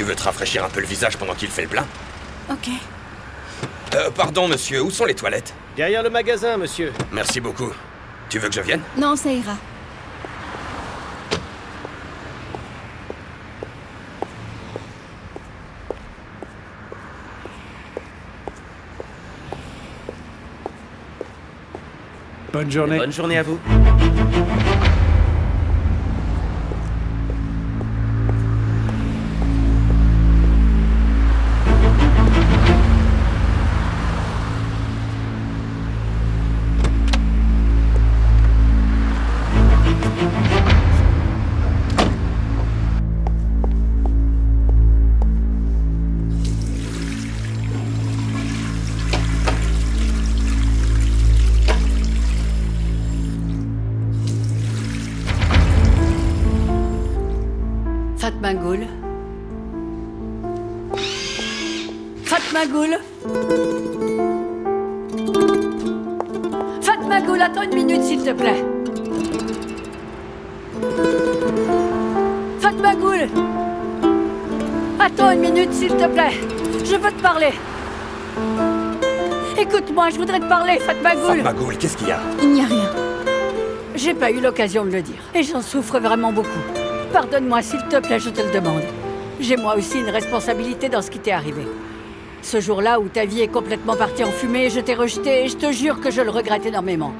Tu veux te rafraîchir un peu le visage pendant qu'il fait le plein? Ok. Pardon, monsieur, où sont les toilettes? Derrière le magasin, monsieur. Merci beaucoup. Tu veux que je vienne? Non, ça ira. Bonne journée. Bonne journée à vous. Fatma Ghoul. Fatma Ghoul. Fatma Ghoul, attends une minute s'il te plaît. Fatma Ghoul. Attends une minute s'il te plaît. Je veux te parler. Écoute-moi, je voudrais te parler, Fatma Ghoul. Fatma Ghoul, qu'est-ce qu'il y a? Il n'y a rien. J'ai pas eu l'occasion de le dire. Et j'en souffre vraiment beaucoup. Pardonne-moi, s'il te plaît, je te le demande. J'ai moi aussi une responsabilité dans ce qui t'est arrivé. Ce jour-là où ta vie est complètement partie en fumée, je t'ai rejeté et je te jure que je le regrette énormément.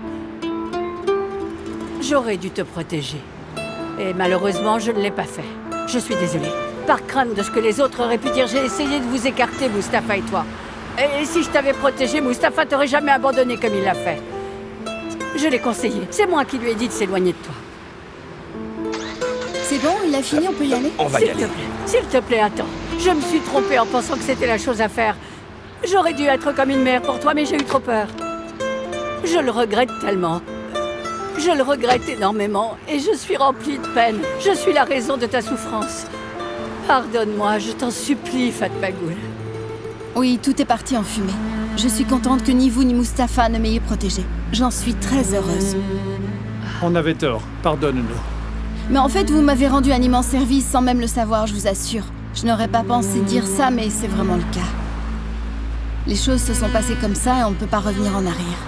J'aurais dû te protéger. Et malheureusement, je ne l'ai pas fait. Je suis désolée. Par crainte de ce que les autres auraient pu dire, j'ai essayé de vous écarter, Mustapha et toi. Et si je t'avais protégé, Mustapha t'aurait jamais abandonné comme il l'a fait. Je l'ai conseillé. C'est moi qui lui ai dit de s'éloigner de toi. C'est bon, il a fini, on peut y aller? On va y aller. S'il te plaît, attends. Je me suis trompée en pensant que c'était la chose à faire. J'aurais dû être comme une mère pour toi, mais j'ai eu trop peur. Je le regrette tellement. Je le regrette énormément et je suis remplie de peine. Je suis la raison de ta souffrance. Pardonne-moi, je t'en supplie, Fatma Ghoul. Oui, tout est parti en fumée. Je suis contente que ni vous ni Mustapha ne m'ayez protégée. J'en suis très heureuse. On avait tort. Pardonne-nous. Mais en fait, vous m'avez rendu un immense service sans même le savoir, je vous assure. Je n'aurais pas pensé dire ça, mais c'est vraiment le cas. Les choses se sont passées comme ça et on ne peut pas revenir en arrière.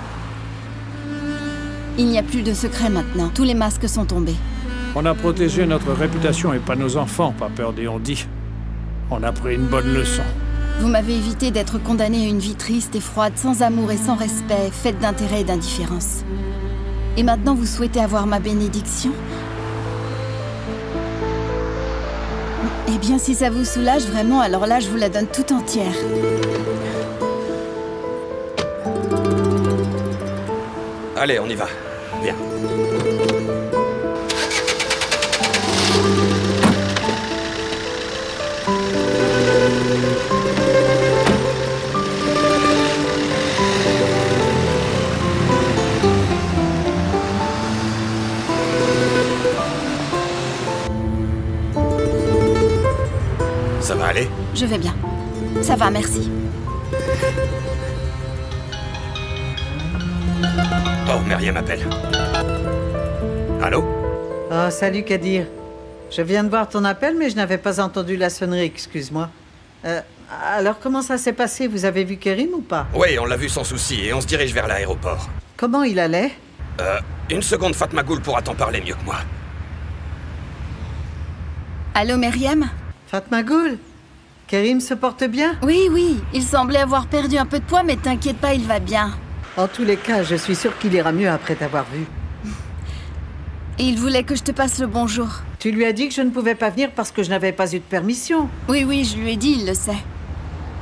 Il n'y a plus de secret maintenant. Tous les masques sont tombés. On a protégé notre réputation et pas nos enfants, pas peur des on-dit. On a pris une bonne leçon. Vous m'avez évité d'être condamnée à une vie triste et froide, sans amour et sans respect, faite d'intérêt et d'indifférence. Et maintenant, vous souhaitez avoir ma bénédiction ? Eh bien, si ça vous soulage vraiment, alors là, je vous la donne tout entière. Allez, on y va. Viens. Ça va aller? Je vais bien. Ça va, merci. Oh, Myriam m'appelle. Allô? Oh, salut Kadir. Je viens de voir ton appel, mais je n'avais pas entendu la sonnerie, excuse-moi. Alors, comment ça s'est passé? Vous avez vu Kerim ou pas? Oui, on l'a vu sans souci et on se dirige vers l'aéroport. Comment il allait? Une seconde, Fatma Ghoul pourra t'en parler mieux que moi. Allô, Myriam? Fatma Ghoul? Kerim se porte bien? Oui, oui. Il semblait avoir perdu un peu de poids, mais t'inquiète pas, il va bien. En tous les cas, je suis sûre qu'il ira mieux après t'avoir vu. Et il voulait que je te passe le bonjour. Tu lui as dit que je ne pouvais pas venir parce que je n'avais pas eu de permission. Oui, oui, je lui ai dit, il le sait.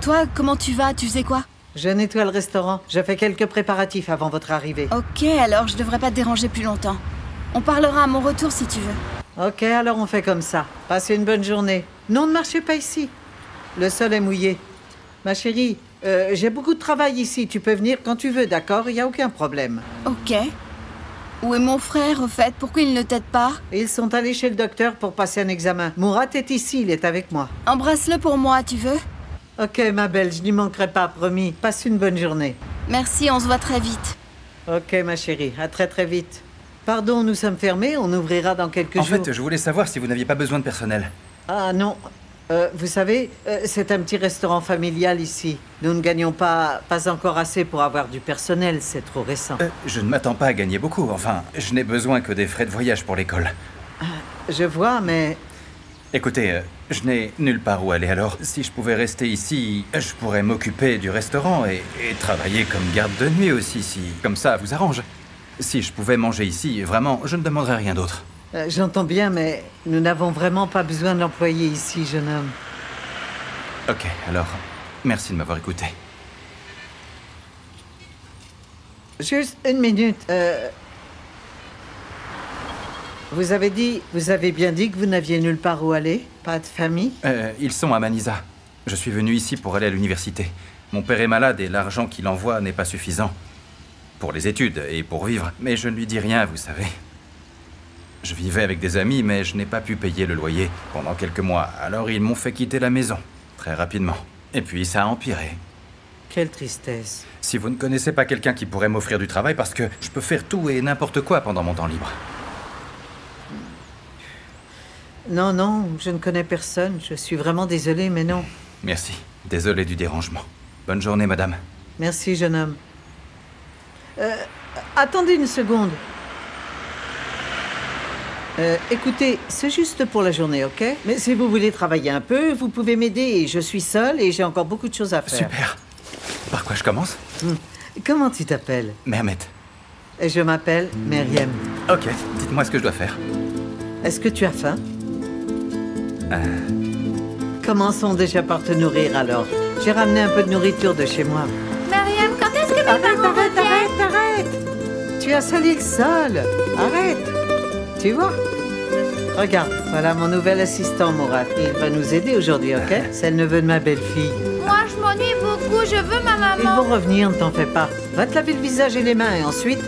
Toi, comment tu vas? Tu sais quoi? Je nettoie le restaurant. Je fais quelques préparatifs avant votre arrivée. Ok, alors je devrais pas te déranger plus longtemps. On parlera à mon retour si tu veux. Ok, alors on fait comme ça. Passez une bonne journée. Non, ne marchez pas ici. Le sol est mouillé. Ma chérie, j'ai beaucoup de travail ici. Tu peux venir quand tu veux, d'accord? Il n'y a aucun problème. Ok. Où est mon frère, au fait? Pourquoi il ne t'aide pas? Ils sont allés chez le docteur pour passer un examen. Mourad est ici, il est avec moi. Embrasse-le pour moi, tu veux? Ok, ma belle, je n'y manquerai pas, promis. Passe une bonne journée. Merci, on se voit très vite. Ok, ma chérie, à très très vite. Pardon, nous sommes fermés, on ouvrira dans quelques jours. En fait, je voulais savoir si vous n'aviez pas besoin de personnel. Ah non, Vous savez, c'est un petit restaurant familial ici. Nous ne gagnons pas encore assez pour avoir du personnel, c'est trop récent. Je ne m'attends pas à gagner beaucoup. Enfin, je n'ai besoin que des frais de voyage pour l'école. Je vois, mais... Écoutez, je n'ai nulle part où aller, alors si je pouvais rester ici, je pourrais m'occuper du restaurant et travailler comme garde de nuit aussi, si comme ça vous arrange. Si je pouvais manger ici, vraiment, je ne demanderais rien d'autre. J'entends bien, mais nous n'avons vraiment pas besoin d'employés ici, jeune homme. Ok, alors, merci de m'avoir écouté. Juste une minute. Vous avez bien dit que vous n'aviez nulle part où aller? Pas de famille? Ils sont à Manisa. Je suis venu ici pour aller à l'université. Mon père est malade et l'argent qu'il envoie n'est pas suffisant. Pour les études et pour vivre. Mais je ne lui dis rien, vous savez. Je vivais avec des amis, mais je n'ai pas pu payer le loyer pendant quelques mois. Alors ils m'ont fait quitter la maison, très rapidement. Et puis ça a empiré. Quelle tristesse. Si vous ne connaissez pas quelqu'un qui pourrait m'offrir du travail, parce que je peux faire tout et n'importe quoi pendant mon temps libre. Non, je ne connais personne. Je suis vraiment désolé, mais non. Merci. Désolé du dérangement. Bonne journée, madame. Merci, jeune homme. Attendez une seconde. Écoutez, c'est juste pour la journée, ok? Mais si vous voulez travailler un peu, vous pouvez m'aider. Je suis seule et j'ai encore beaucoup de choses à faire. Super. Par quoi je commence? Comment tu t'appelles? Mehmet. Et je m'appelle Meriem. Ok, dites-moi ce que je dois faire. Est-ce que tu as faim? Commençons déjà par te nourrir alors. J'ai ramené un peu de nourriture de chez moi. Meriem, quand est-ce que mes parents reviennent? Arrête! Tu as sali le sol. Arrête! Tu vois? Regarde, voilà mon nouvel assistant, Mourad. Il va nous aider aujourd'hui, ok? C'est le neveu de ma belle-fille. Moi, je m'ennuie beaucoup, je veux ma Ils maman. vont revenir, ne t'en fais pas. Va te laver le visage et les mains et ensuite,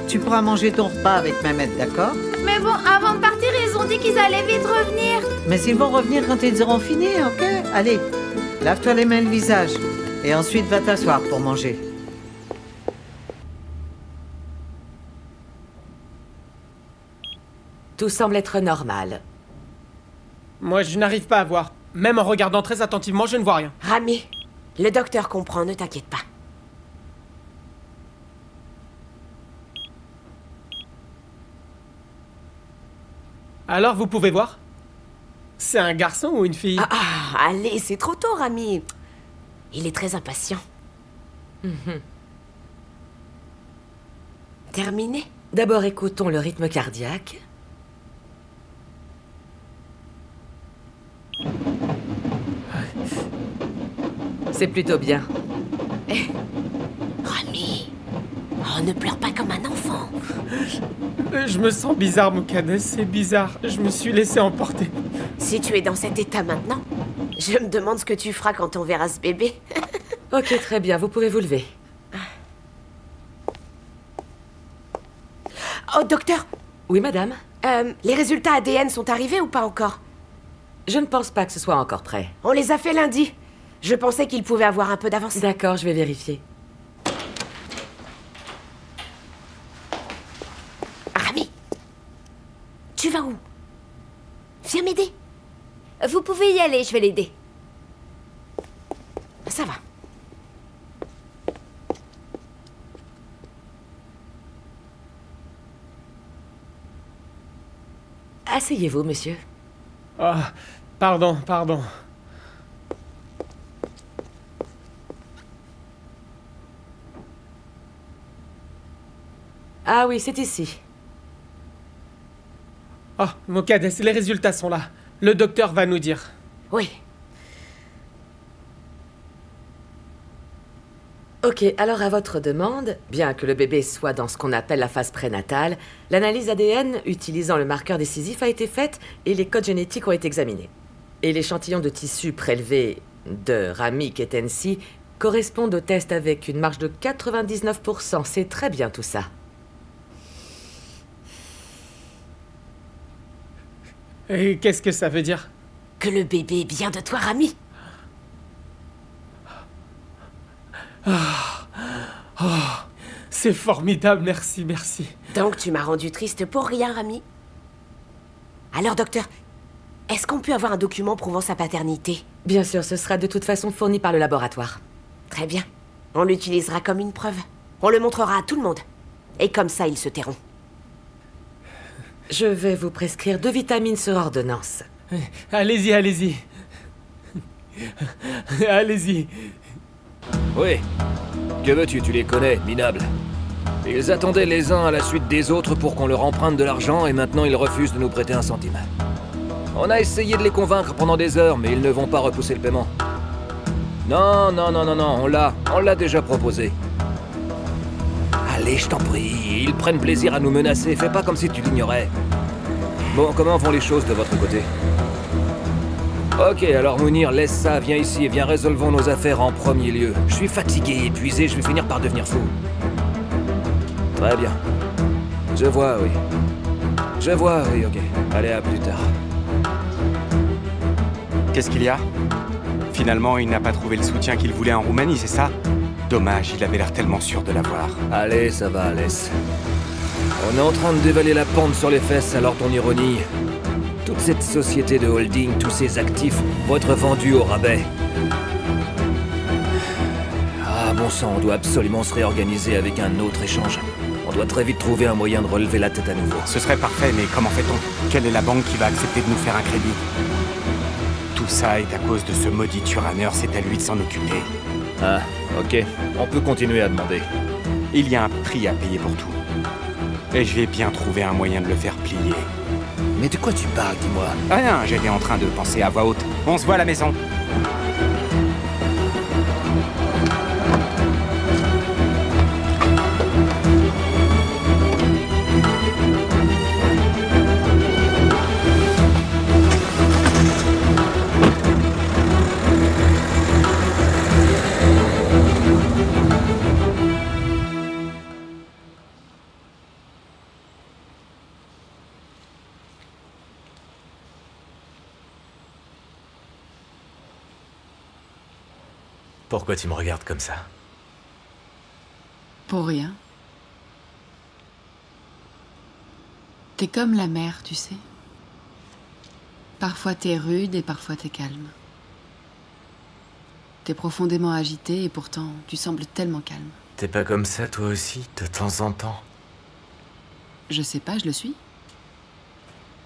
tu pourras manger ton repas avec Mehmet, d'accord? Mais bon, avant de partir, ils ont dit qu'ils allaient vite revenir. Mais ils vont revenir quand ils auront fini, ok? Allez, lave-toi les mains et le visage. Et ensuite, va t'asseoir pour manger. Tout semble être normal. Moi, je n'arrive pas à voir. Même en regardant très attentivement, je ne vois rien. Rami, le docteur comprend, ne t'inquiète pas. Alors, vous pouvez voir? C'est un garçon ou une fille? Allez, c'est trop tôt, Rami. Il est très impatient. Terminé? D'abord, écoutons le rythme cardiaque. C'est plutôt bien. Rami, ne pleure pas comme un enfant. Je me sens bizarre, Moukades, c'est bizarre. Je me suis laissé emporter. Si tu es dans cet état maintenant, je me demande ce que tu feras quand on verra ce bébé. Ok, très bien, vous pouvez vous lever. Oh, docteur! Oui, madame? Les résultats ADN sont arrivés ou pas encore? Je ne pense pas que ce soit encore prêt. On les a fait lundi. Je pensais qu'il pouvait avoir un peu d'avance. D'accord, je vais vérifier. Rami! Tu vas où? Viens m'aider. Vous pouvez y aller, je vais l'aider. Ça va. Asseyez-vous, monsieur. Oh, pardon. Ah oui, c'est ici. Oh, Moukades, les résultats sont là. Le docteur va nous dire. Oui. Ok, alors à votre demande, bien que le bébé soit dans ce qu'on appelle la phase prénatale, l'analyse ADN utilisant le marqueur décisif a été faite et les codes génétiques ont été examinés. Et l'échantillon de tissu prélevé de Rami Ketensi correspond au test avec une marge de 99%. C'est très bien tout ça. Et qu'est-ce que ça veut dire? Que le bébé vient de toi, Rami. C'est formidable, merci. Donc tu m'as rendu triste pour rien, Rami. Alors, docteur, Est-ce qu'on peut avoir un document prouvant sa paternité? Bien sûr, ce sera de toute façon fourni par le laboratoire. Très bien. On l'utilisera comme une preuve. On le montrera à tout le monde. Et comme ça, ils se tairont. Je vais vous prescrire 2 vitamines sur ordonnance. Allez-y, allez-y. Allez-y. Oui. Que veux-tu, tu les connais, minables. Ils attendaient les uns à la suite des autres pour qu'on leur emprunte de l'argent et maintenant ils refusent de nous prêter un centime. On a essayé de les convaincre pendant des heures, mais ils ne vont pas repousser le paiement. Non, non, non, non, non, on l'a déjà proposé. Allez, je t'en prie, ils prennent plaisir à nous menacer, fais pas comme si tu l'ignorais. Bon, comment vont les choses de votre côté? Ok, alors Mounir, laisse ça, viens ici et viens résolvons nos affaires en premier lieu. Je suis fatigué, épuisé, je vais finir par devenir fou. Très bien. Je vois, oui. Je vois, oui, ok. Allez, à plus tard. Qu'est-ce qu'il y a? Finalement, il n'a pas trouvé le soutien qu'il voulait en Roumanie, c'est ça? Dommage, il avait l'air tellement sûr de l'avoir. Allez, ça va, laisse. On est en train de dévaler la pente sur les fesses, alors ton ironie. Toute cette société de holding, tous ces actifs vont être vendus au rabais. Ah, bon sang, on doit absolument se réorganiser avec un autre échange. On doit très vite trouver un moyen de relever la tête à nouveau. Ce serait parfait, mais comment fait-on? Quelle est la banque qui va accepter de nous faire un crédit? Tout ça est à cause de ce maudit Turanner, c'est à lui de s'en occuper. Ah, ok. On peut continuer à demander. Il y a un prix à payer pour tout. Et je vais bien trouver un moyen de le faire plier. Mais de quoi tu parles, dis-moi? Rien, j'étais en train de penser à voix haute. On se voit à la maison. Pourquoi tu me regardes comme ça? Pour rien. T'es comme la mer, tu sais. Parfois t'es rude et parfois t'es calme. T'es profondément agité et pourtant tu sembles tellement calme. T'es pas comme ça toi aussi, de temps en temps? Je sais pas, je le suis.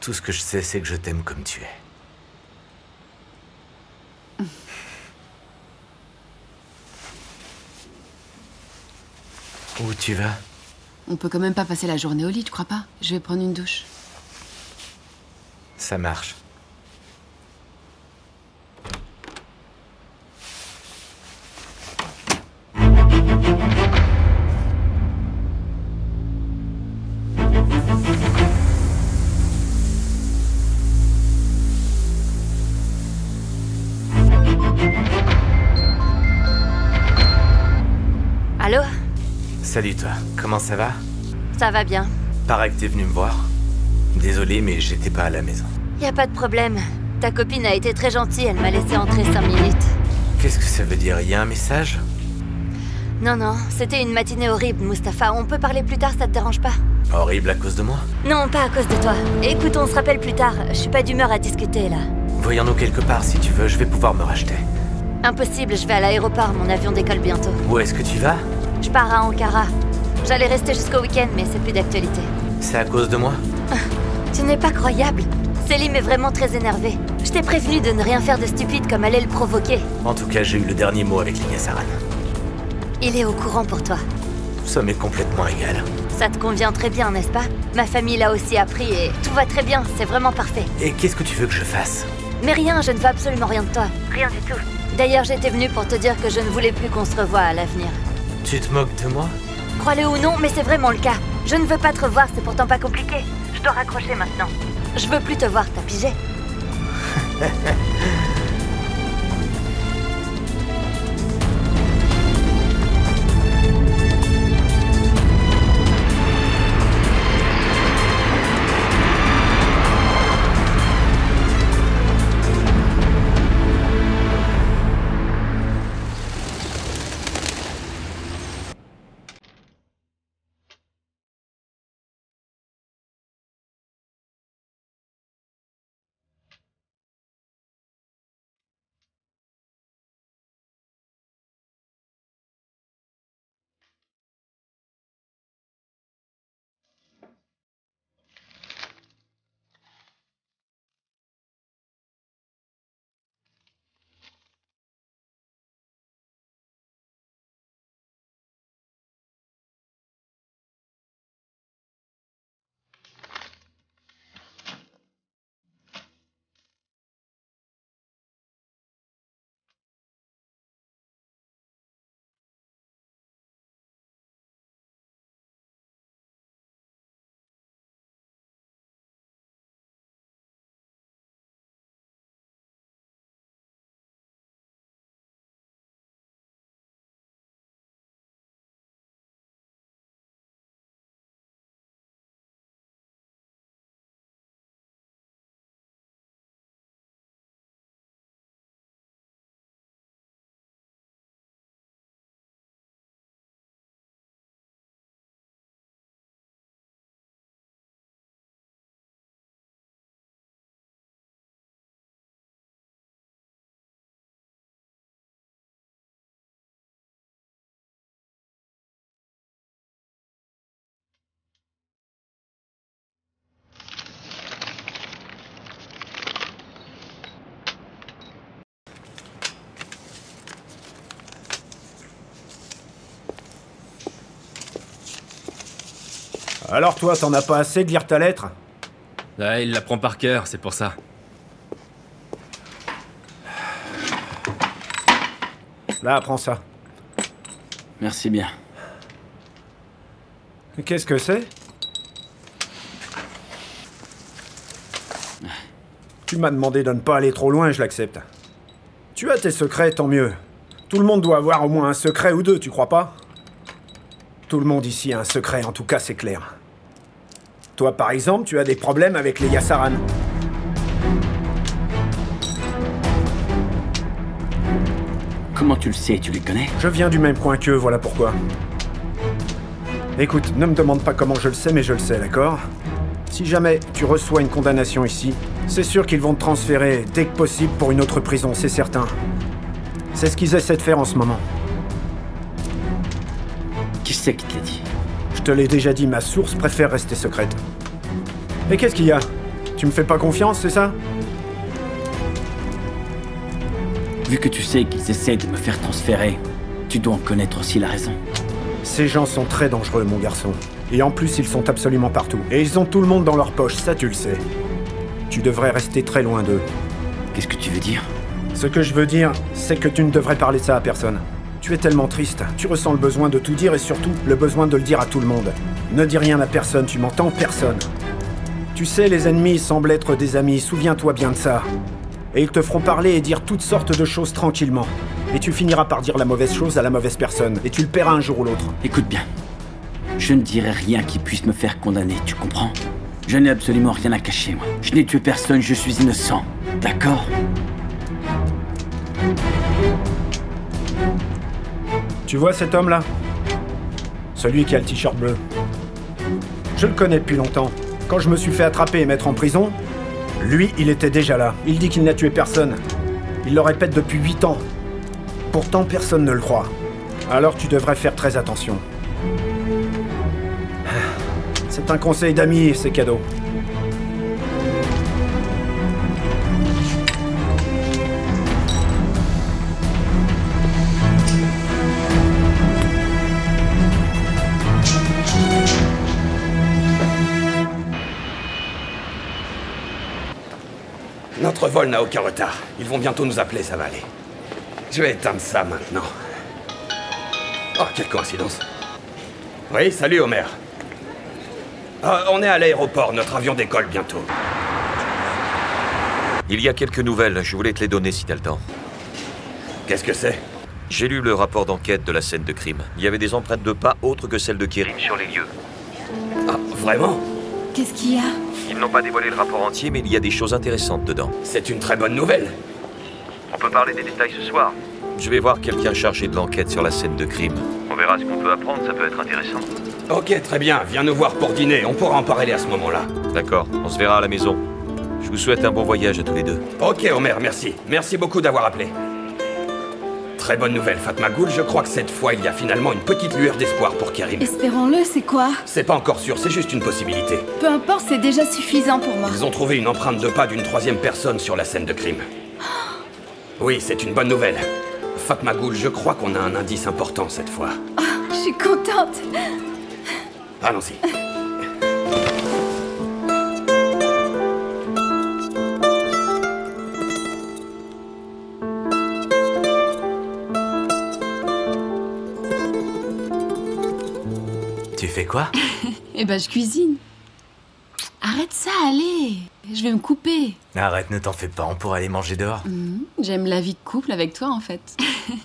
Tout ce que je sais, c'est que je t'aime comme tu es. Où tu vas? On peut quand même pas passer la journée au lit, tu crois pas? Je vais prendre une douche. Ça marche. Allô? Salut toi, comment ça va? Ça va bien. Paraît que t'es venu me voir. Désolé, mais j'étais pas à la maison. Y a pas de problème. Ta copine a été très gentille, elle m'a laissé entrer 5 minutes. Qu'est-ce que ça veut dire? Y a un message? Non, non, c'était une matinée horrible, Mustapha. On peut parler plus tard, ça te dérange pas? Horrible à cause de moi? Non, pas à cause de toi. Écoute, on se rappelle plus tard. Je suis pas d'humeur à discuter, là. Voyons-nous quelque part, si tu veux, je vais pouvoir me racheter. Impossible, je vais à l'aéroport, mon avion décolle bientôt. Où est-ce que tu vas? Je pars à Ankara. J'allais rester jusqu'au week-end, mais c'est plus d'actualité. C'est à cause de moi? Tu n'es pas croyable. Selim est vraiment très énervé. Je t'ai prévenu de ne rien faire de stupide comme allait le provoquer. En tout cas, j'ai eu le dernier mot avec les Yassaran. Il est au courant pour toi. Ça m'est complètement égal. Ça te convient très bien, n'est-ce pas? Ma famille l'a aussi appris et tout va très bien, c'est vraiment parfait. Et qu'est-ce que tu veux que je fasse? Mais rien, je ne veux absolument rien de toi. Rien du tout. D'ailleurs, j'étais venue pour te dire que je ne voulais plus qu'on se revoie à l'avenir. Tu te moques de moi? Crois-le ou non, mais c'est vraiment le cas. Je ne veux pas te revoir, c'est pourtant pas compliqué. Je dois raccrocher maintenant. Je veux plus te voir, t'as pigé? Alors toi, t'en as pas assez de lire ta lettre? Ouais, il la prend par cœur, c'est pour ça. Là, prends ça. Merci bien. Qu'est-ce que c'est? Tu m'as demandé de ne pas aller trop loin, je l'accepte. Tu as tes secrets, tant mieux. Tout le monde doit avoir au moins un secret ou deux, tu crois pas? Tout le monde ici a un secret, en tout cas c'est clair. Toi par exemple, tu as des problèmes avec les Yassaran. Comment tu le sais? Tu les connais? Je viens du même coin qu'eux, voilà pourquoi. Écoute, ne me demande pas comment je le sais, mais je le sais, d'accord? Si jamais tu reçois une condamnation ici, c'est sûr qu'ils vont te transférer dès que possible pour une autre prison, c'est certain. C'est ce qu'ils essaient de faire en ce moment. Qui c'est qui te l'a dit? Je te l'ai déjà dit, ma source préfère rester secrète. Et qu'est-ce qu'il y a? Tu me fais pas confiance, c'est ça? Vu que tu sais qu'ils essaient de me faire transférer, tu dois en connaître aussi la raison. Ces gens sont très dangereux, mon garçon. Et en plus, ils sont absolument partout. Et ils ont tout le monde dans leur poche, ça tu le sais. Tu devrais rester très loin d'eux. Qu'est-ce que tu veux dire? Ce que je veux dire, c'est que tu ne devrais parler de ça à personne. Tu es tellement triste, tu ressens le besoin de tout dire et surtout le besoin de le dire à tout le monde. Ne dis rien à personne, tu m'entends? Personne. Tu sais, les ennemis semblent être des amis, souviens-toi bien de ça. Et ils te feront parler et dire toutes sortes de choses tranquillement. Et tu finiras par dire la mauvaise chose à la mauvaise personne. Et tu le paieras un jour ou l'autre. Écoute bien. Je ne dirai rien qui puisse me faire condamner, tu comprends? Je n'ai absolument rien à cacher, moi. Je n'ai tué personne, je suis innocent. D'accord? Tu vois cet homme-là? Celui qui a le t-shirt bleu. Je le connais depuis longtemps. Quand je me suis fait attraper et mettre en prison, lui, il était déjà là. Il dit qu'il n'a tué personne. Il le répète depuis 8 ans. Pourtant, personne ne le croit. Alors tu devrais faire très attention. C'est un conseil d'ami, c'est cadeau. Notre vol n'a aucun retard. Ils vont bientôt nous appeler, ça va aller. Je vais éteindre ça maintenant. Oh, quelle coïncidence. Oui, salut Homer. On est à l'aéroport, notre avion décolle bientôt. Il y a quelques nouvelles, je voulais te les donner si t'as le temps. Qu'est-ce que c'est? J'ai lu le rapport d'enquête de la scène de crime. Il y avait des empreintes de pas autres que celles de Kerim sur les lieux. Ah, vraiment? Qu'est-ce qu'il y a? Ils n'ont pas dévoilé le rapport entier, mais il y a des choses intéressantes dedans. C'est une très bonne nouvelle. On peut parler des détails ce soir. Je vais voir quelqu'un chargé de l'enquête sur la scène de crime. On verra ce qu'on peut apprendre, ça peut être intéressant. Ok, très bien. Viens nous voir pour dîner. On pourra en parler à ce moment-là. D'accord, on se verra à la maison. Je vous souhaite un bon voyage à tous les deux. Ok, Homer, merci. Merci beaucoup d'avoir appelé. Très bonne nouvelle, Fatma Ghoul. Je crois que cette fois, il y a finalement une petite lueur d'espoir pour Kerim. Espérons-le, c'est quoi? C'est pas encore sûr, c'est juste une possibilité. Peu importe, c'est déjà suffisant pour moi. Ils ont trouvé une empreinte de pas d'une troisième personne sur la scène de crime. Oui, c'est une bonne nouvelle. Fatma Ghoul, je crois qu'on a un indice important cette fois. Oh, je suis contente. Allons-y. Tu fais quoi? Eh ben, je cuisine. Arrête ça, allez. Je vais me couper. Arrête, ne t'en fais pas, on pourra aller manger dehors. J'aime la vie de couple avec toi, en fait.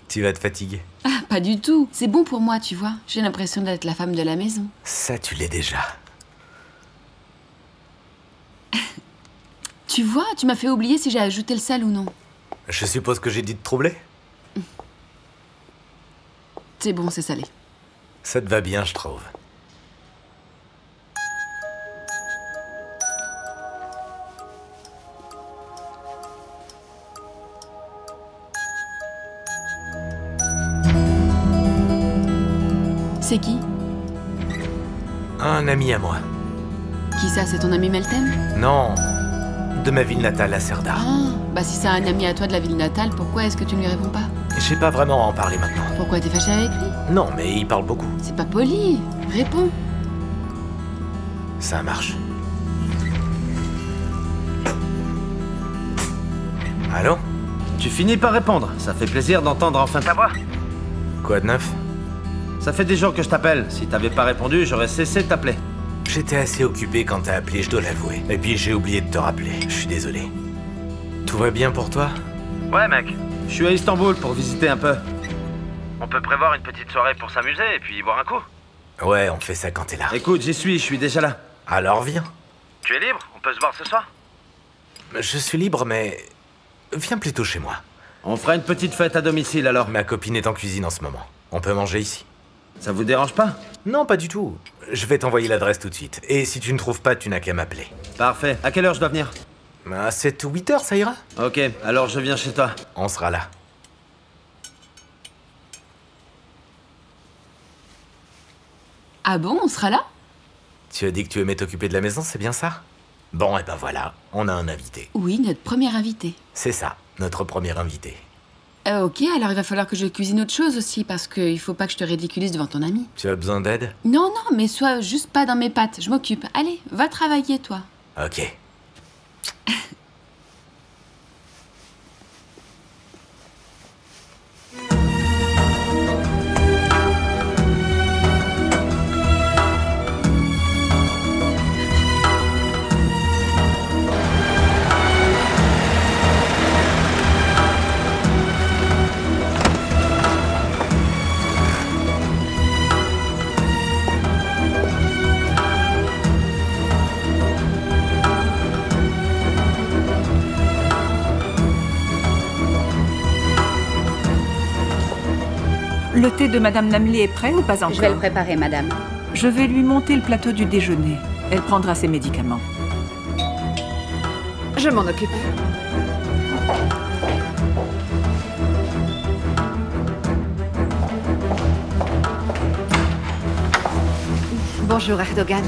Tu vas te fatiguer. Ah, pas du tout. C'est bon pour moi, tu vois. J'ai l'impression d'être la femme de la maison. Ça, tu l'es déjà. Tu vois, tu m'as fait oublier si j'ai ajouté le sel ou non. Je suppose que j'ai dit de troubler? C'est bon, c'est salé. Ça te va bien, je trouve. C'est qui? Un ami à moi. Qui ça, c'est ton ami Meltem? Non, de ma ville natale, à Serda. Ah, bah si c'est un ami à toi de la ville natale, pourquoi est-ce que tu ne lui réponds pas? Je sais pas vraiment en parler maintenant. Pourquoi t'es fâché avec lui? Non, mais il parle beaucoup. C'est pas poli. Réponds. Ça marche. Allô? Tu finis par répondre. Ça fait plaisir d'entendre enfin ta voix. Quoi de neuf? Ça fait des jours que je t'appelle. Si t'avais pas répondu, j'aurais cessé de t'appeler. J'étais assez occupé quand t'as appelé, je dois l'avouer. Et puis j'ai oublié de te rappeler. Je suis désolé. Tout va bien pour toi? Ouais, mec. Je suis à Istanbul pour visiter un peu. On peut prévoir une petite soirée pour s'amuser et puis boire un coup. Ouais, on fait ça quand t'es là. Écoute, j'y suis, je suis déjà là. Alors viens. Tu es libre? On peut se voir ce soir? Je suis libre, mais... Viens plutôt chez moi. On fera une petite fête à domicile alors. Ma copine est en cuisine en ce moment. On peut manger ici. Ça vous dérange pas? Non, pas du tout. Je vais t'envoyer l'adresse tout de suite. Et si tu ne trouves pas, tu n'as qu'à m'appeler. Parfait. À quelle heure je dois venir? À 7 ou 8 heures, ça ira. Ok, alors je viens chez toi. On sera là. Ah bon, on sera là? Tu as dit que tu aimais t'occuper de la maison, c'est bien ça? Bon, et ben voilà, on a un invité. Oui, notre premier invité. C'est ça, notre premier invité. Ok, alors il va falloir que je cuisine autre chose aussi, parce qu'il faut pas que je te ridiculise devant ton ami. Tu as besoin d'aide? Non, non, mais sois juste pas dans mes pattes, je m'occupe. Allez, va travailler, toi. Ok. Le thé de Madame Namley est prêt ou pas encore? Je vais le préparer, madame. Je vais lui monter le plateau du déjeuner. Elle prendra ses médicaments. Je m'en occupe. Bonjour, Erdogan.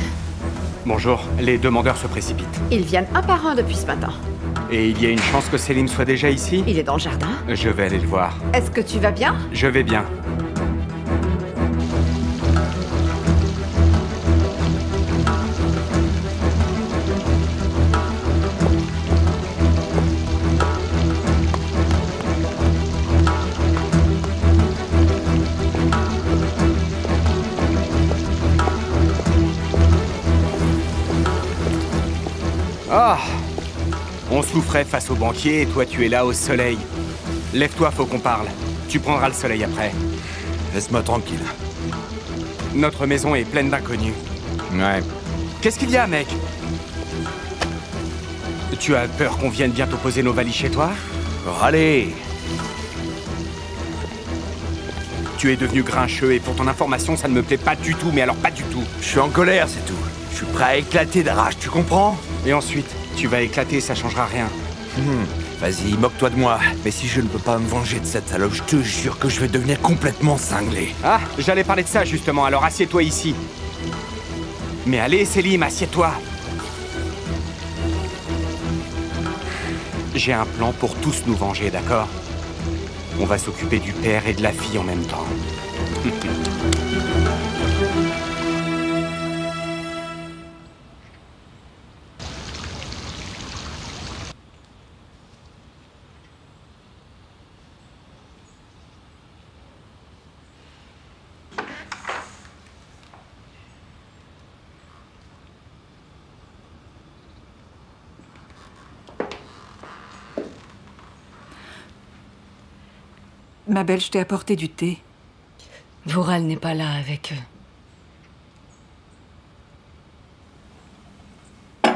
Bonjour, les demandeurs se précipitent. Ils viennent un par un depuis ce matin. Et il y a une chance que Selim soit déjà ici? Il est dans le jardin. Je vais aller le voir. Est-ce que tu vas bien? Je vais bien. Ah! On souffrait face au banquier et toi tu es là au soleil. Lève-toi, faut qu'on parle. Tu prendras le soleil après. Laisse-moi tranquille. Notre maison est pleine d'inconnus. Ouais. Qu'est-ce qu'il y a, mec? Tu as peur qu'on vienne bientôt poser nos valises chez toi? Allez! Tu es devenu grincheux et pour ton information, ça ne me plaît pas du tout, mais alors pas du tout. Je suis en colère, c'est tout. Je suis prêt à éclater de rage, tu comprends? Et ensuite, tu vas éclater, ça changera rien. Vas-y, moque-toi de moi. Mais si je ne peux pas me venger de cette salope, je te jure que je vais devenir complètement cinglé. Ah, j'allais parler de ça justement, alors assieds-toi ici. Mais allez, Selim, assieds-toi. J'ai un plan pour tous nous venger, d'accord? On va s'occuper du père et de la fille en même temps. Ma belle, je t'ai apporté du thé. Voral n'est pas là avec eux.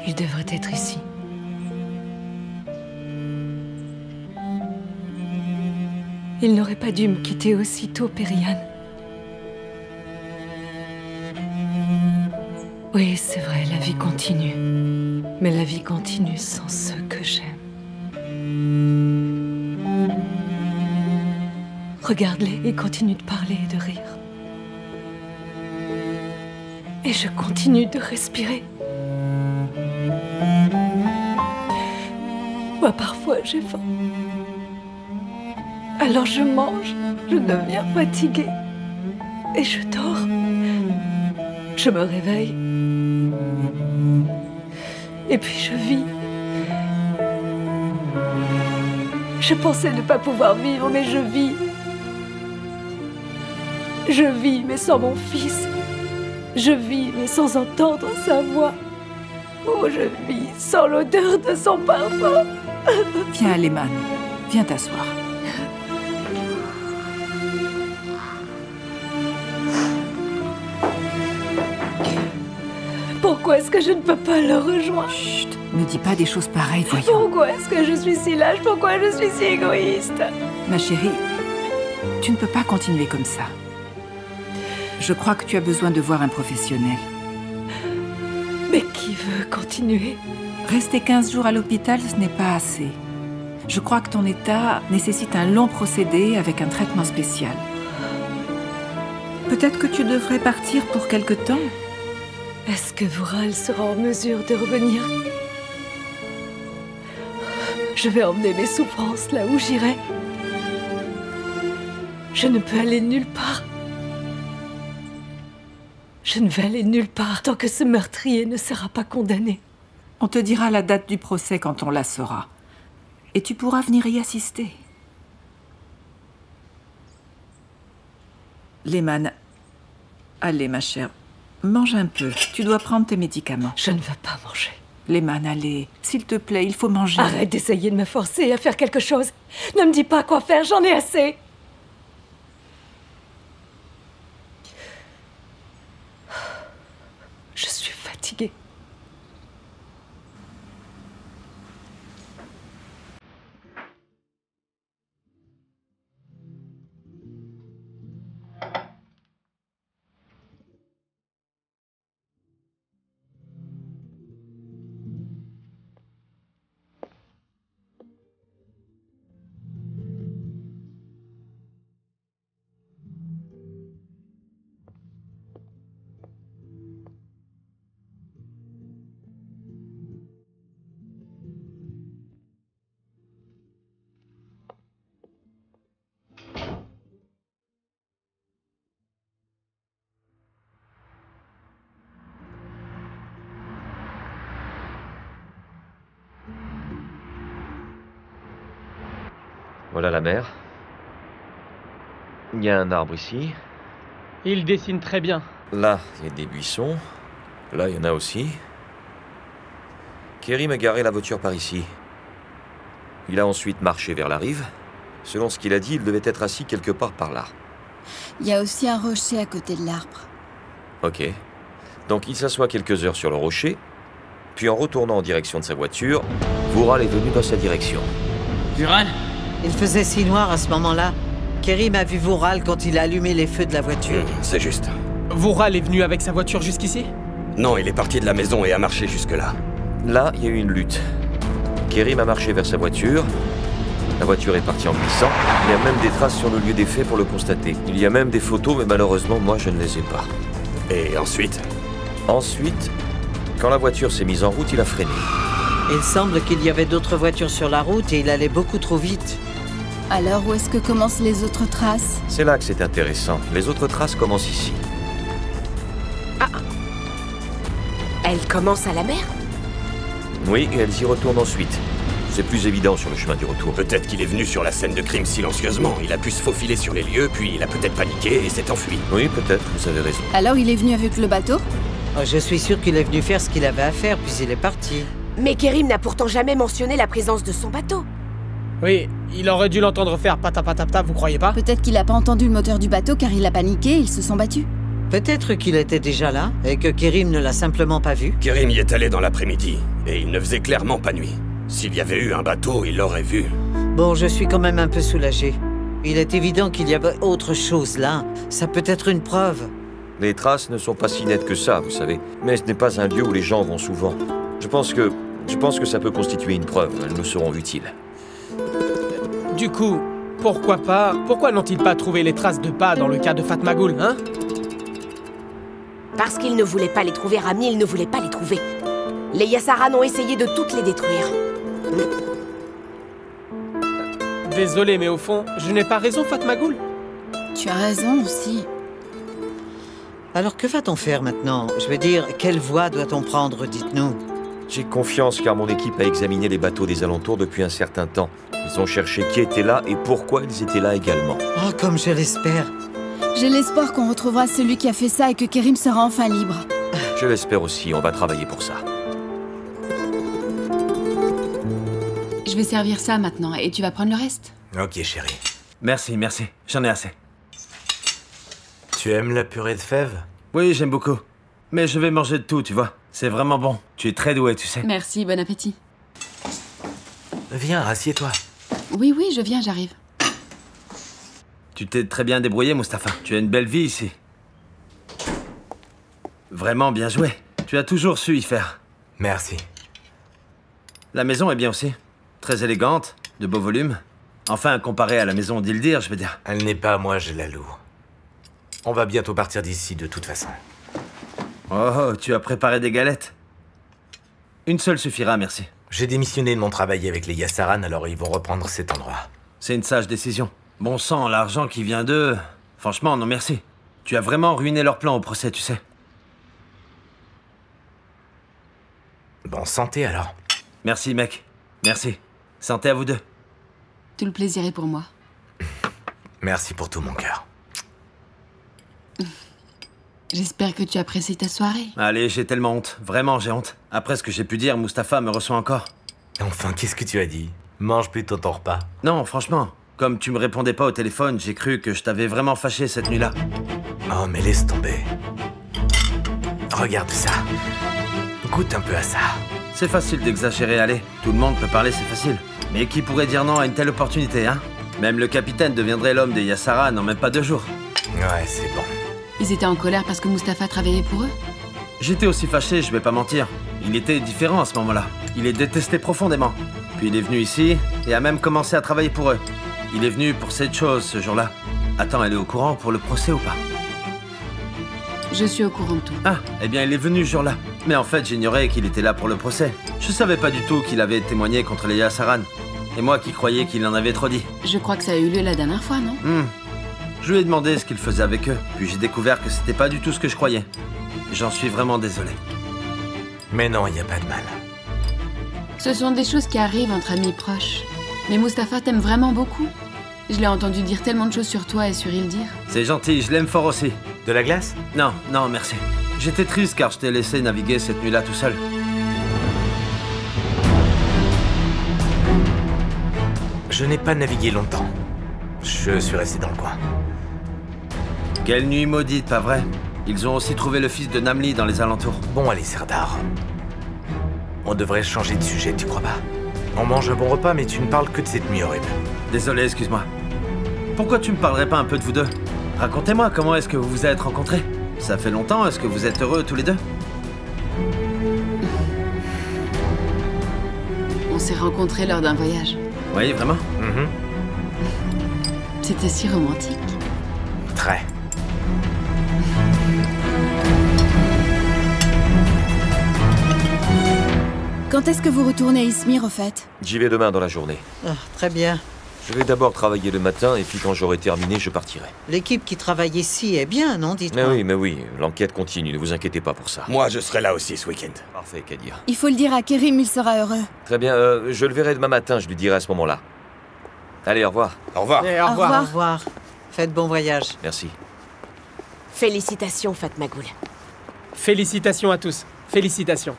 Il devrait être ici. Il n'aurait pas dû me quitter aussitôt, Perihan. Oui, c'est vrai, la vie continue. Mais la vie continue sans ceux que j'aime. Regarde-les, ils continuent de parler et de rire. Et je continue de respirer. Moi, parfois, j'ai faim. Alors je mange, je deviens fatiguée. Et je dors. Je me réveille. Et puis je vis. Je pensais ne pas pouvoir vivre, mais je vis. Je vis, mais sans mon fils. Je vis, mais sans entendre sa voix. Oh, je vis sans l'odeur de son parfum. Viens, Lehman. Viens t'asseoir. Pourquoi est-ce que je ne peux pas le rejoindre? Chut, ne dis pas des choses pareilles, voyons. Pourquoi est-ce que je suis si lâche? Pourquoi je suis si égoïste? Ma chérie, tu ne peux pas continuer comme ça. Je crois que tu as besoin de voir un professionnel. Mais qui veut continuer? Rester 15 jours à l'hôpital, ce n'est pas assez. Je crois que ton état nécessite un long procédé avec un traitement spécial. Peut-être que tu devrais partir pour quelque temps. Est-ce que Vural sera en mesure de revenir? Je vais emmener mes souffrances là où j'irai. Je ne peux aller nulle part. Je ne vais aller nulle part tant que ce meurtrier ne sera pas condamné. On te dira la date du procès quand on la saura. Et tu pourras venir y assister. Lehman, allez ma chère, mange un peu. Tu dois prendre tes médicaments. Je ne veux pas manger. Lehman, allez, s'il te plaît, il faut manger. Arrête d'essayer de me forcer à faire quelque chose. Ne me dis pas quoi faire, j'en ai assez. Je suis fatiguée. Voilà la mer. Il y a un arbre ici. Il dessine très bien. Là, il y a des buissons. Là, il y en a aussi. Kerim a garé la voiture par ici. Il a ensuite marché vers la rive. Selon ce qu'il a dit, il devait être assis quelque part par là. Il y a aussi un rocher à côté de l'arbre. Ok. Donc il s'assoit quelques heures sur le rocher, puis en retournant en direction de sa voiture, Vural est venu dans sa direction. Vural? Il faisait si noir à ce moment-là. Kerim a vu Vural quand il a allumé les feux de la voiture. C'est juste. Vural est venu avec sa voiture jusqu'ici? Non, il est parti de la maison et a marché jusque-là. Là, il y a eu une lutte. Kerim a marché vers sa voiture. La voiture est partie en glissant. Il y a même des traces sur le lieu des faits pour le constater. Il y a même des photos, mais malheureusement, moi, je ne les ai pas. Et ensuite? Ensuite, quand la voiture s'est mise en route, il a freiné. Il semble qu'il y avait d'autres voitures sur la route et il allait beaucoup trop vite. Alors, où est-ce que commencent les autres traces? C'est là que c'est intéressant. Les autres traces commencent ici. Ah! Elles commencent à la mer? Oui, et elles y retournent ensuite. C'est plus évident sur le chemin du retour. Peut-être qu'il est venu sur la scène de crime silencieusement. Il a pu se faufiler sur les lieux, puis il a peut-être paniqué et s'est enfui. Oui, peut-être, vous avez raison. Alors, il est venu avec le bateau? Oh, je suis sûr qu'il est venu faire ce qu'il avait à faire, puis il est parti. Mais Kerim n'a pourtant jamais mentionné la présence de son bateau. Oui, il aurait dû l'entendre faire patapatapata, vous croyez pas? Peut-être qu'il n'a pas entendu le moteur du bateau car il a paniqué et ils se sont battus. Peut-être qu'il était déjà là et que Kerim ne l'a simplement pas vu. Kerim y est allé dans l'après-midi et il ne faisait clairement pas nuit. S'il y avait eu un bateau, il l'aurait vu. Bon, je suis quand même un peu soulagé. Il est évident qu'il y avait autre chose là. Ça peut être une preuve. Les traces ne sont pas si nettes que ça, vous savez. Mais ce n'est pas un lieu où les gens vont souvent. Je pense que ça peut constituer une preuve. Elles nous seront utiles. Du coup, pourquoi n'ont-ils pas trouvé les traces de pas dans le cas de Fatmagoul, hein? Parce qu'ils ne voulaient pas les trouver, Rami, ils ne voulaient pas les trouver. Les Yassaran ont essayé de toutes les détruire. Désolé, mais au fond, je n'ai pas raison, Fatmagoul. Tu as raison aussi. Alors que va-t-on faire maintenant? Je veux dire, quelle voie doit-on prendre, dites-nous? J'ai confiance car mon équipe a examiné les bateaux des alentours depuis un certain temps. Ils ont cherché qui était là et pourquoi ils étaient là également. Oh, comme je l'espère. J'ai l'espoir qu'on retrouvera celui qui a fait ça et que Kerim sera enfin libre. Je l'espère aussi, on va travailler pour ça. Je vais servir ça maintenant et tu vas prendre le reste. Ok, chérie. Merci, merci. J'en ai assez. Tu aimes la purée de fèves? Oui, j'aime beaucoup. Mais je vais manger de tout, tu vois. C'est vraiment bon. Tu es très doué, tu sais. Merci, bon appétit. Viens, assieds-toi. Oui, oui, je viens, j'arrive. Tu t'es très bien débrouillé, Mustapha. Tu as une belle vie ici. Vraiment bien joué. Tu as toujours su y faire. Merci. La maison est bien aussi. Très élégante, de beaux volumes. Enfin, comparé à la maison d'Ildir, je veux dire. Elle n'est pas à moi, je la loue. On va bientôt partir d'ici, de toute façon. Oh, tu as préparé des galettes. Une seule suffira, merci. J'ai démissionné de mon travail avec les Yassaran, alors ils vont reprendre cet endroit. C'est une sage décision. Bon sang, l'argent qui vient d'eux... Franchement, non merci. Tu as vraiment ruiné leur plan au procès, tu sais. Bon santé, alors. Merci, mec. Merci. Santé à vous deux. Tout le plaisir est pour moi. Merci pour tout mon cœur. J'espère que tu apprécies ta soirée. Allez, j'ai tellement honte. Vraiment, j'ai honte. Après ce que j'ai pu dire, Mustapha me reçoit encore. Enfin, qu'est-ce que tu as dit? Mange plutôt ton repas. Non, franchement. Comme tu me répondais pas au téléphone, j'ai cru que je t'avais vraiment fâché cette nuit-là. Oh, mais laisse tomber. Regarde ça. Goûte un peu à ça. C'est facile d'exagérer, allez. Tout le monde peut parler, c'est facile. Mais qui pourrait dire non à une telle opportunité, hein? Même le capitaine deviendrait l'homme des Yassaran en même pas 2 jours. Ouais, c'est bon. Ils étaient en colère parce que Mustapha travaillait pour eux? J'étais aussi fâché, je vais pas mentir. Il était différent à ce moment-là. Il les détestait profondément. Puis il est venu ici et a même commencé à travailler pour eux. Il est venu pour cette chose ce jour-là. Attends, elle est au courant pour le procès ou pas? Je suis au courant de tout. Ah, eh bien il est venu ce jour-là. Mais en fait, j'ignorais qu'il était là pour le procès. Je savais pas du tout qu'il avait témoigné contre les Yassaran. Et moi qui croyais qu'il en avait trop dit. Je crois que ça a eu lieu la dernière fois, non? Je lui ai demandé ce qu'il faisait avec eux, puis j'ai découvert que c'était pas du tout ce que je croyais. J'en suis vraiment désolé. Mais non, il n'y a pas de mal. Ce sont des choses qui arrivent entre amis proches. Mais Mustapha t'aime vraiment beaucoup. Je l'ai entendu dire tellement de choses sur toi et sur Ildir. C'est gentil, je l'aime fort aussi. De la glace? Non, non, merci. J'étais triste car je t'ai laissé naviguer cette nuit-là tout seul. Je n'ai pas navigué longtemps. Je suis resté dans le coin. Quelle nuit maudite, pas vrai? Ils ont aussi trouvé le fils de Namli dans les alentours. Bon, allez, Serdar. On devrait changer de sujet, tu crois pas? On mange un bon repas, mais tu ne parles que de cette nuit horrible. Désolé, excuse-moi. Pourquoi tu me parlerais pas un peu de vous deux? Racontez-moi, comment est-ce que vous vous êtes rencontrés? Ça fait longtemps, est-ce que vous êtes heureux tous les deux? On s'est rencontrés lors d'un voyage. Oui, vraiment? C'était si romantique. Très. Quand est-ce que vous retournez à Izmir, au fait? J'y vais demain dans la journée. Ah, très bien. Je vais d'abord travailler le matin et puis quand j'aurai terminé, je partirai. L'équipe qui travaille ici est bien, non? Dites-moi. Mais oui, l'enquête continue, ne vous inquiétez pas pour ça. Moi, je serai là aussi ce week-end. Parfait, Kadir. Il faut le dire à Kerim, il sera heureux. Très bien, je le verrai demain matin, je lui dirai à ce moment-là. Allez, au revoir. Au revoir. Au revoir. Au revoir. Faites bon voyage. Merci. Félicitations, Fatmagoul. Félicitations à tous. Félicitations.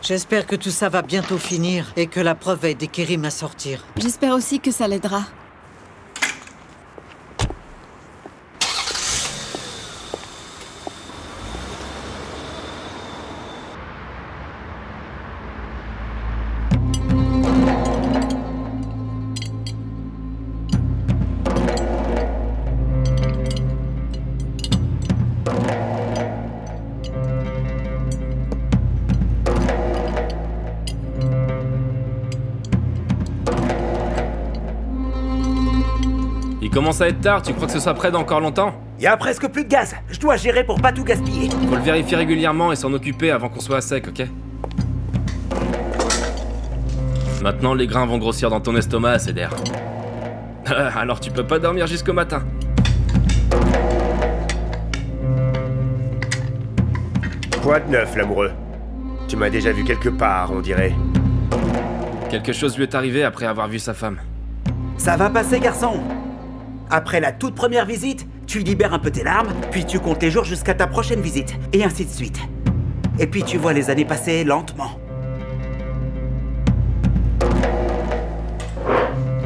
J'espère que tout ça va bientôt finir et que la preuve va aider Kerim à sortir. J'espère aussi que ça l'aidera. Il commence à être tard, tu crois que ce sera prêt dans encore longtemps? Y a presque plus de gaz. Je dois gérer pour pas tout gaspiller. Faut le vérifier régulièrement et s'en occuper avant qu'on soit à sec, ok? Maintenant, les grains vont grossir dans ton estomac, Céder. Alors tu peux pas dormir jusqu'au matin. Quoi de neuf, l'amoureux? Tu m'as déjà vu quelque part, on dirait. Quelque chose lui est arrivé après avoir vu sa femme. Ça va passer, garçon. Après la toute première visite, tu libères un peu tes larmes, puis tu comptes les jours jusqu'à ta prochaine visite, et ainsi de suite. Et puis tu vois les années passer lentement.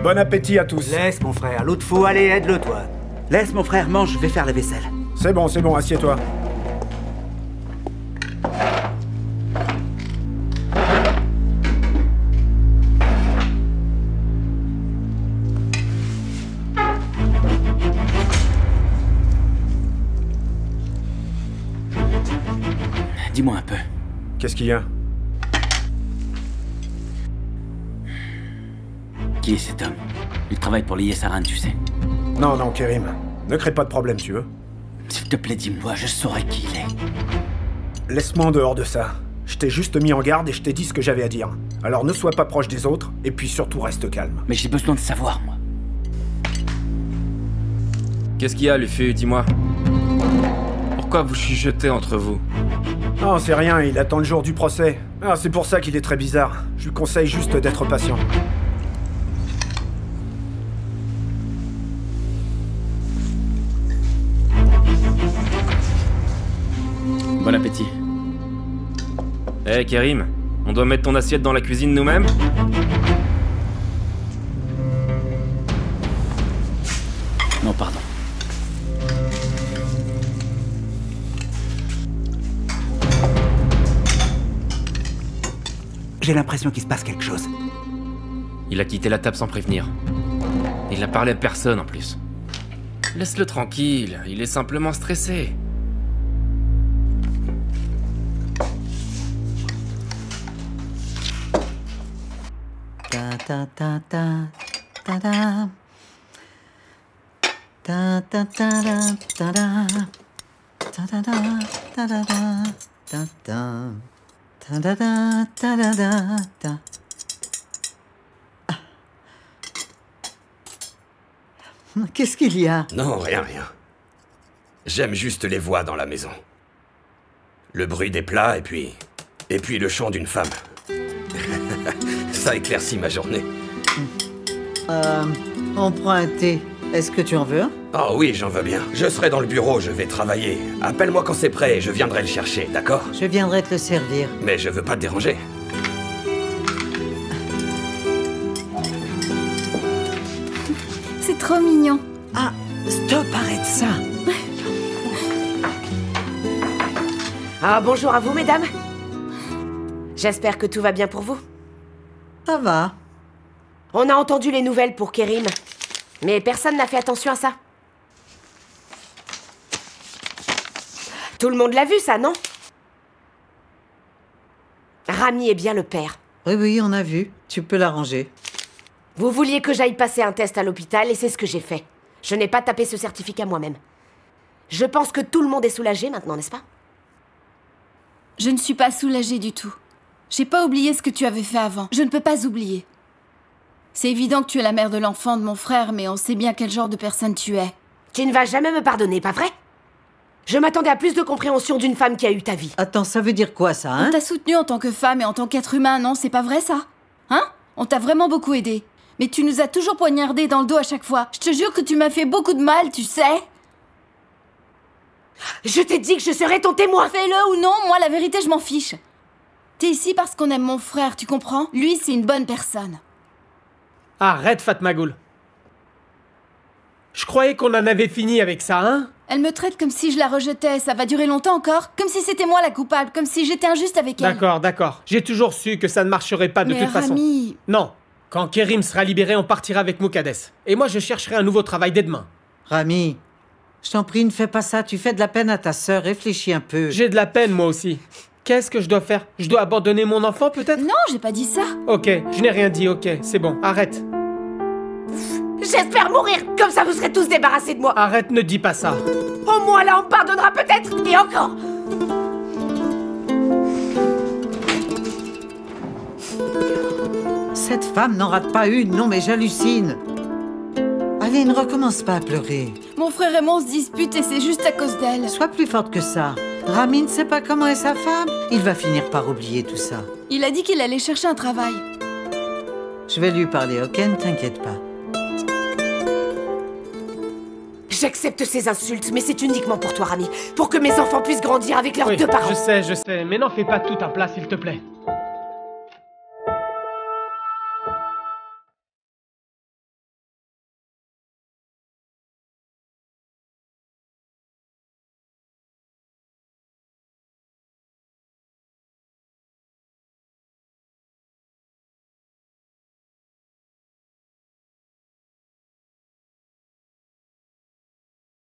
Bon appétit à tous. Laisse, mon frère, l'autre fou, allez, aide-le, toi. Laisse, mon frère, mange, je vais faire la vaisselle. C'est bon, assieds-toi. Dis-moi un peu. Qu'est-ce qu'il y a? Qui est cet homme? Il travaille pour l'ISRN, tu sais. Non, Kerim. Ne crée pas de problème, tu veux? S'il te plaît, dis-moi, je saurai qui il est. Laisse-moi en dehors de ça. Je t'ai juste mis en garde et je t'ai dit ce que j'avais à dire. Alors ne sois pas proche des autres, et puis surtout reste calme. Mais j'ai besoin de savoir, moi. Qu'est-ce qu'il y a, Luffy? Dis-moi. Pourquoi vous chuchotez entre vous? Non, c'est rien, il attend le jour du procès. Ah, c'est pour ça qu'il est très bizarre. Je lui conseille juste d'être patient. Bon appétit. Hé, Kerim, on doit mettre ton assiette dans la cuisine nous-mêmes? Non, pardon. J'ai l'impression qu'il se passe quelque chose. Il a quitté la table sans prévenir. Il n'a parlé à personne en plus. Laisse-le tranquille, il est simplement stressé. Ta ta ta ta da. Ta ta ta da ta da. Ta da da ta da da ta ta. Ta da da ta da da ta. Qu'est-ce qu'il y a? Non, rien. J'aime juste les voix dans la maison. Le bruit des plats et puis le chant d'une femme. Ça éclaircit ma journée. On prend un thé. Est-ce que tu en veux un? Oh oui, j'en veux bien. Je serai dans le bureau, je vais travailler. Appelle-moi quand c'est prêt et je viendrai le chercher, d'accord? Je viendrai te le servir. Mais je veux pas te déranger. C'est trop mignon. Ah, stop, arrête ça. Ah, bonjour à vous, mesdames. J'espère que tout va bien pour vous. Ça va. On a entendu les nouvelles pour Kerim, mais personne n'a fait attention à ça. Tout le monde l'a vu, ça, non? Rami est bien le père. Oui, on a vu. Tu peux l'arranger. Vous vouliez que j'aille passer un test à l'hôpital et c'est ce que j'ai fait. Je n'ai pas tapé ce certificat moi-même. Je pense que tout le monde est soulagé maintenant, n'est-ce pas? Je ne suis pas soulagée du tout. J'ai pas oublié ce que tu avais fait avant. Je ne peux pas oublier. C'est évident que tu es la mère de l'enfant de mon frère, mais on sait bien quel genre de personne tu es. Tu ne vas jamais me pardonner, pas vrai? Je m'attendais à plus de compréhension d'une femme qui a eu ta vie. Attends, ça veut dire quoi, ça, hein? On t'a soutenue en tant que femme et en tant qu'être humain, non? C'est pas vrai, ça? Hein? On t'a vraiment beaucoup aidé. Mais tu nous as toujours poignardé dans le dos à chaque fois. Je te jure que tu m'as fait beaucoup de mal, tu sais? Je t'ai dit que je serais ton témoin! Fais-le ou non, moi, la vérité, je m'en fiche. T'es ici parce qu'on aime mon frère, tu comprends? Lui, c'est une bonne personne. Arrête, Fatmagoul. Je croyais qu'on en avait fini avec ça, hein? Elle me traite comme si je la rejetais, ça va durer longtemps encore? Comme si c'était moi la coupable, comme si j'étais injuste avec elle. D'accord. J'ai toujours su que ça ne marcherait pas de toute façon. Rami... Non. Quand Kerim sera libéré, on partira avec Moukades. Et moi, je chercherai un nouveau travail dès demain. Rami, je t'en prie, ne fais pas ça. Tu fais de la peine à ta sœur. Réfléchis un peu. J'ai de la peine, moi aussi. Qu'est-ce que je dois faire? Je dois abandonner mon enfant, peut-être? Non, j'ai pas dit ça. Ok, je n'ai rien dit, ok. C'est bon, arrête. J'espère mourir, comme ça vous serez tous débarrassés de moi. Arrête, ne dis pas ça. Au moins là, on me pardonnera peut-être, et encore. Cette femme n'en rate pas une, non mais j'hallucine. Allez, ne recommence pas à pleurer. Mon frère et moi, on se dispute et c'est juste à cause d'elle. Sois plus forte que ça. Rami ne sait pas comment est sa femme. Il va finir par oublier tout ça. Il a dit qu'il allait chercher un travail. Je vais lui parler, ok? Ne t'inquiète pas. J'accepte ces insultes, mais c'est uniquement pour toi, Rami. Pour que mes enfants puissent grandir avec leurs deux parents. Je sais, mais n'en fais pas tout un plat, s'il te plaît.